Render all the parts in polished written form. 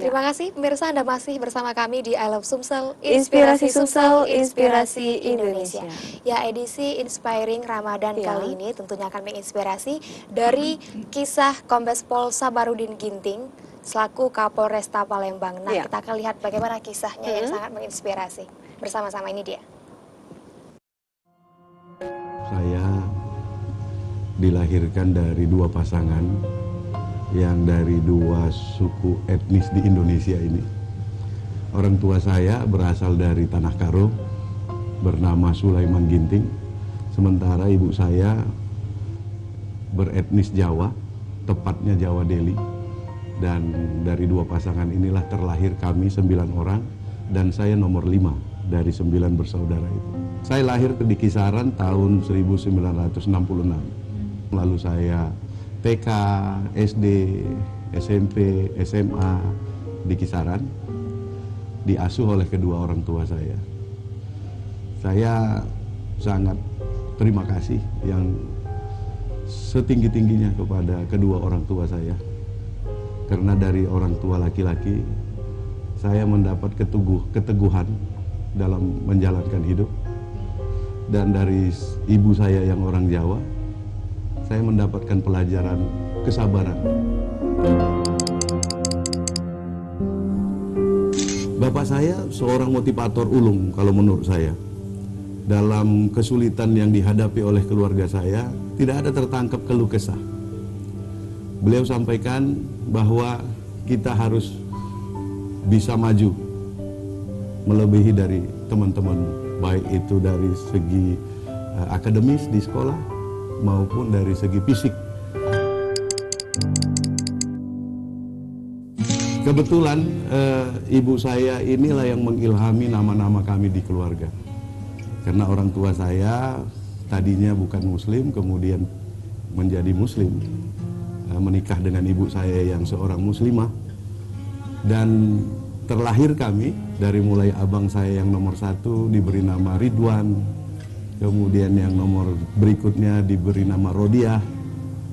Terima kasih pemirsa, Anda masih bersama kami di I Love Sumsel, Inspirasi Sumsel, Inspirasi Indonesia. Ya, edisi Inspiring Ramadan kali ini tentunya akan menginspirasi dari kisah Kombes Pol Sabarudin Ginting selaku Kapolresta Palembang. Nah, kita akan lihat bagaimana kisahnya yang sangat menginspirasi. Bersama-sama, ini dia. Saya dilahirkan dari dua pasangan yang dari dua suku etnis di Indonesia ini. Orang tua saya berasal dari Tanah Karo, bernama Sulaiman Ginting. Sementara ibu saya beretnis Jawa, tepatnya Jawa Deli. Dan dari dua pasangan inilah terlahir kami 9 orang, dan saya nomor 5 dari 9 bersaudara itu. Saya lahir di kisaran tahun 1966. Lalu saya TK, SD, SMP, SMA di kisaran, diasuh oleh kedua orang tua saya. Saya sangat terima kasih yang setinggi-tingginya kepada kedua orang tua saya. Karena dari orang tua laki-laki, saya mendapat keteguhan dalam menjalankan hidup. Dan dari ibu saya yang orang Jawa, saya mendapatkan pelajaran kesabaran. Bapak saya seorang motivator ulung kalau menurut saya. Dalam kesulitan yang dihadapi oleh keluarga saya, tidak ada tertangkap keluh kesah. Beliau sampaikan bahwa kita harus bisa maju, melebihi dari teman-teman, baik itu dari segi akademis di sekolah, maupun dari segi fisik. Kebetulan ibu saya inilah yang mengilhami nama-nama kami di keluarga. Karena orang tua saya tadinya bukan muslim, kemudian menjadi muslim, menikah dengan ibu saya yang seorang muslimah, dan terlahir kami dari mulai abang saya yang nomor 1 diberi nama Ridwan, kemudian yang nomor berikutnya diberi nama Rodiah,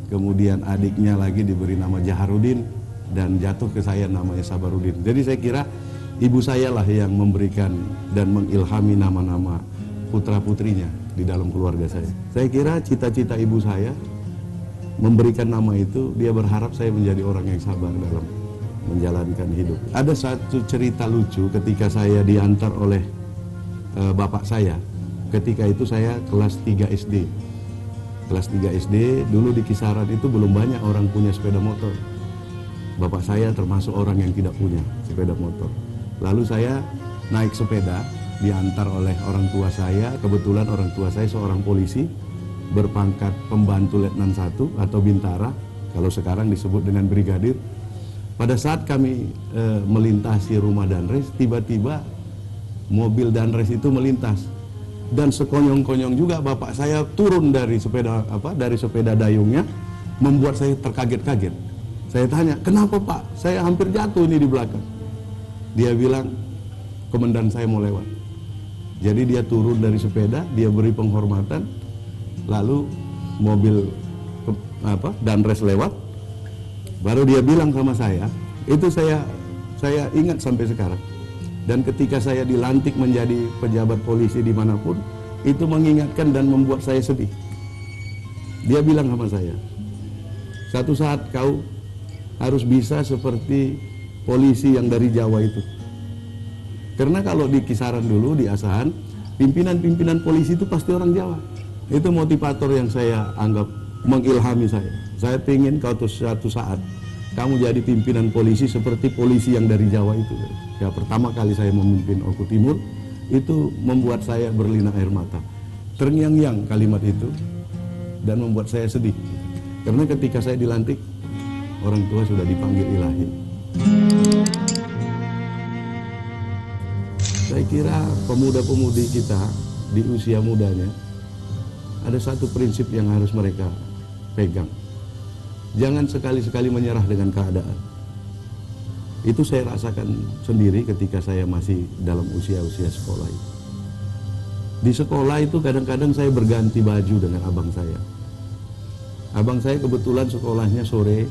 kemudian adiknya lagi diberi nama Jaharudin, dan jatuh ke saya namanya Sabarudin. Jadi saya kira ibu saya lah yang memberikan dan mengilhami nama-nama putra-putrinya di dalam keluarga saya. Saya kira cita-cita ibu saya memberikan nama itu, dia berharap saya menjadi orang yang sabar dalam menjalankan hidup. Ada satu cerita lucu ketika saya diantar oleh bapak saya. Ketika itu saya kelas 3 SD. Kelas 3 SD, dulu di kisaran itu belum banyak orang punya sepeda motor. Bapak saya termasuk orang yang tidak punya sepeda motor. Lalu saya naik sepeda, diantar oleh orang tua saya. Kebetulan orang tua saya seorang polisi, berpangkat pembantu letnan 1 atau bintara, kalau sekarang disebut dengan brigadir. Pada saat kami melintasi rumah Danres, tiba-tiba mobil Danres itu melintas. Dan sekonyong-konyong juga bapak saya turun dari sepeda dayungnya, membuat saya terkaget-kaget. Saya tanya, kenapa pak? Saya hampir jatuh ini di belakang. Dia bilang, komandan saya mau lewat. Jadi dia turun dari sepeda, dia beri penghormatan, lalu mobil Danres lewat, baru dia bilang sama saya, itu saya ingat sampai sekarang. Dan ketika saya dilantik menjadi pejabat polisi dimanapun, itu mengingatkan dan membuat saya sedih. Dia bilang sama saya, satu saat kau harus bisa seperti polisi yang dari Jawa itu. Karena kalau di kisaran dulu, di Asahan, pimpinan-pimpinan polisi itu pasti orang Jawa. Itu motivator yang saya anggap mengilhami saya. Saya ingin kau suatu saat kamu jadi pimpinan polisi seperti polisi yang dari Jawa itu. Ya, pertama kali saya memimpin Oku Timur, itu membuat saya berlinang air mata. Terngiang-ngiang kalimat itu, dan membuat saya sedih. Karena ketika saya dilantik, orang tua sudah dipanggil ilahi. Saya kira pemuda-pemudi kita di usia mudanya, ada satu prinsip yang harus mereka pegang. Jangan sekali-sekali menyerah dengan keadaan. Itu saya rasakan sendiri ketika saya masih dalam usia-usia sekolah itu. Di sekolah itu kadang-kadang saya berganti baju dengan abang saya. Abang saya kebetulan sekolahnya sore,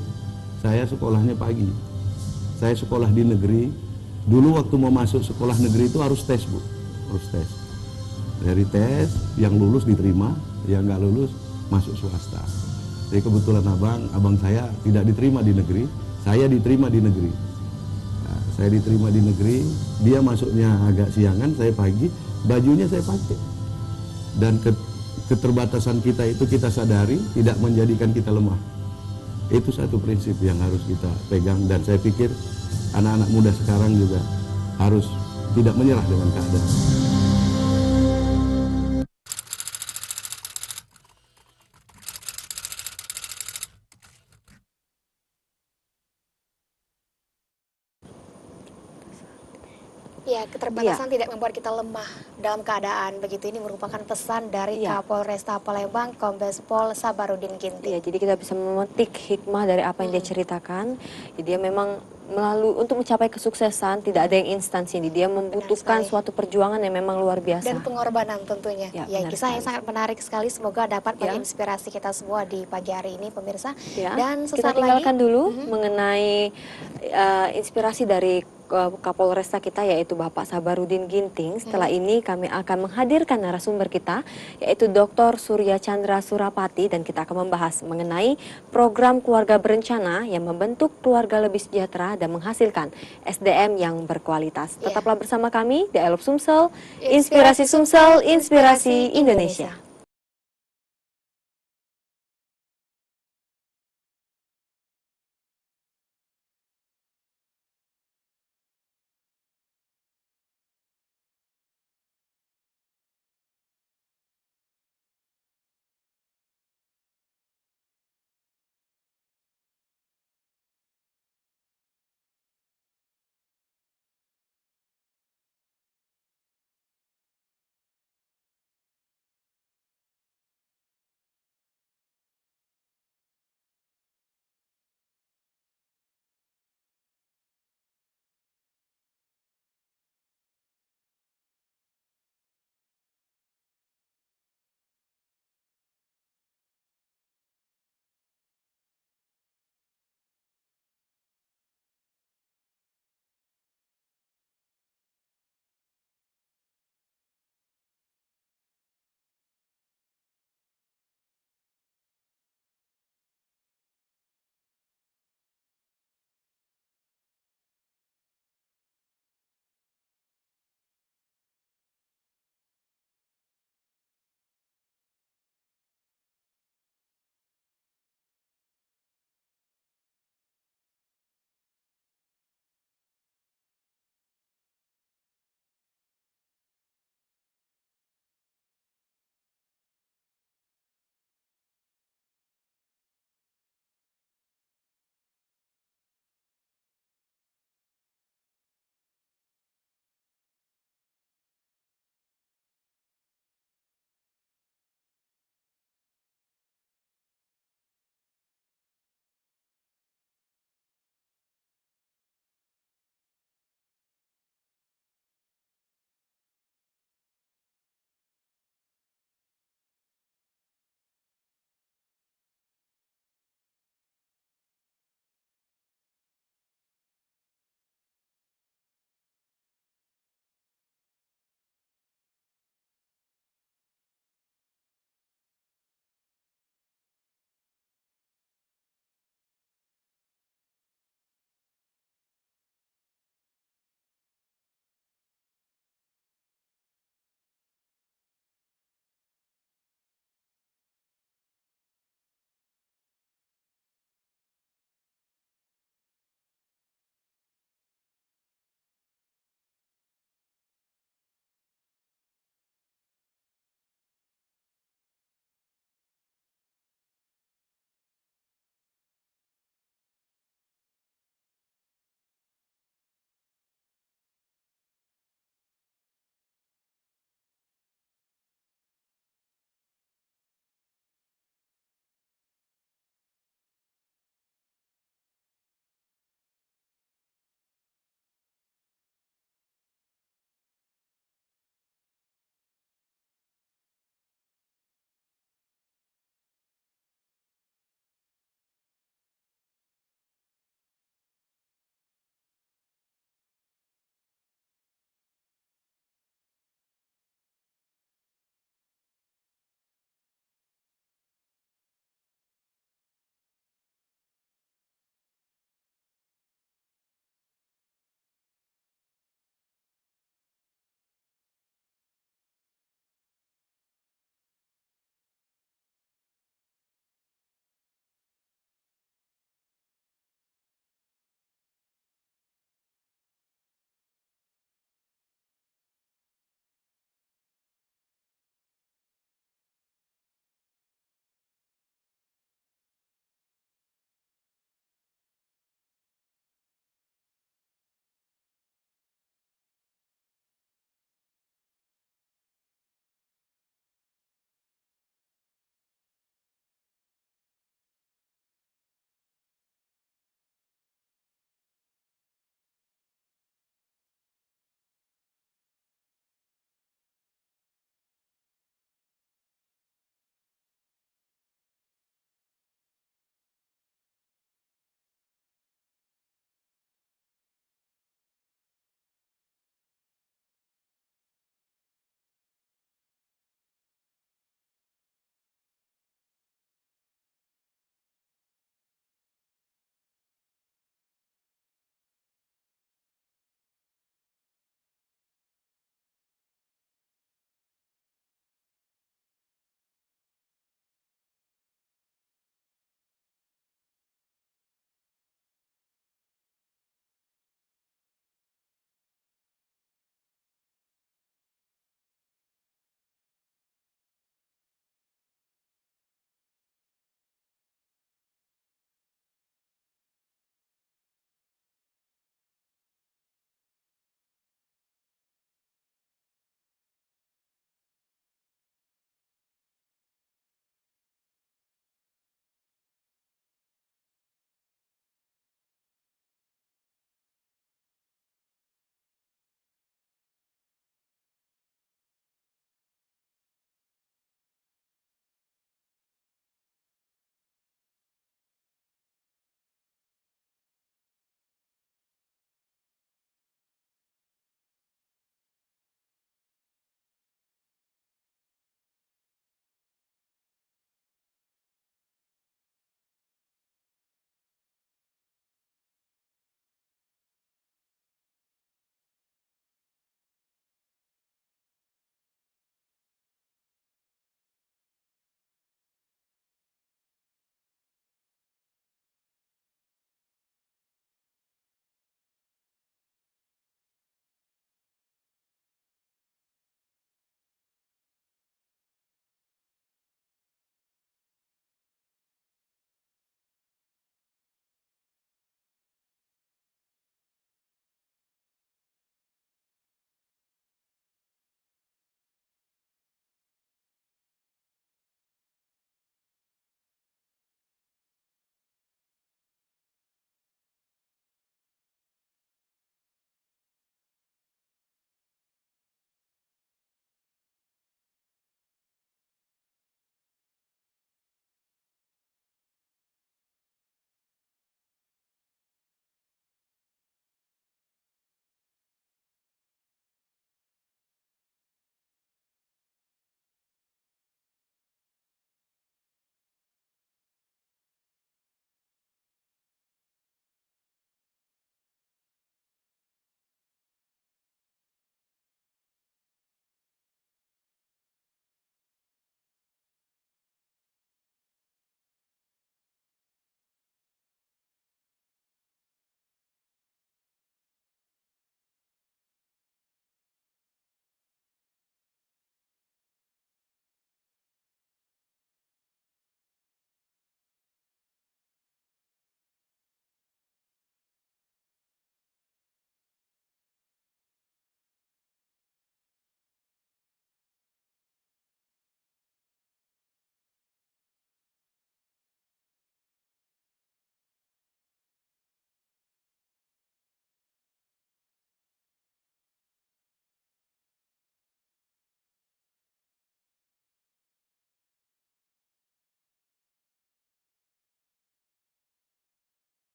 saya sekolahnya pagi. Saya sekolah di negeri. Dulu waktu mau masuk sekolah negeri itu harus tes, Bu. Harus tes. Dari tes, yang lulus diterima, yang nggak lulus masuk swasta. Jadi kebetulan abang saya tidak diterima di negeri, saya diterima di negeri. Nah, saya diterima di negeri, dia masuknya agak siangan, saya pagi, bajunya saya pakai. Dan keterbatasan kita itu kita sadari, tidak menjadikan kita lemah. Itu satu prinsip yang harus kita pegang, dan saya pikir anak-anak muda sekarang juga harus tidak menyerah dengan keadaan. Ya, keterbatasan tidak membuat kita lemah dalam keadaan begitu. Ini merupakan pesan dari Kapolresta Palembang, Kombes Pol Sabarudin Ginting. Iya, jadi kita bisa memetik hikmah dari apa yang dia ceritakan. Jadi dia memang untuk mencapai kesuksesan tidak ada yang instan sini. Dia membutuhkan suatu perjuangan yang memang luar biasa. Dan pengorbanan tentunya. Ya, kisah yang sangat menarik sekali. Semoga dapat menginspirasi kita semua di pagi hari ini, pemirsa. Dan kita tinggalkan dulu mengenai inspirasi dari Kapolresta kita, yaitu Bapak Sabarudin Ginting. Setelah ini kami akan menghadirkan narasumber kita, yaitu Dr. Surya Chandra Surapati, dan kita akan membahas mengenai program keluarga berencana yang membentuk keluarga lebih sejahtera dan menghasilkan SDM yang berkualitas. Tetaplah bersama kami di I Love Sumsel, Inspirasi Sumsel, Inspirasi Indonesia.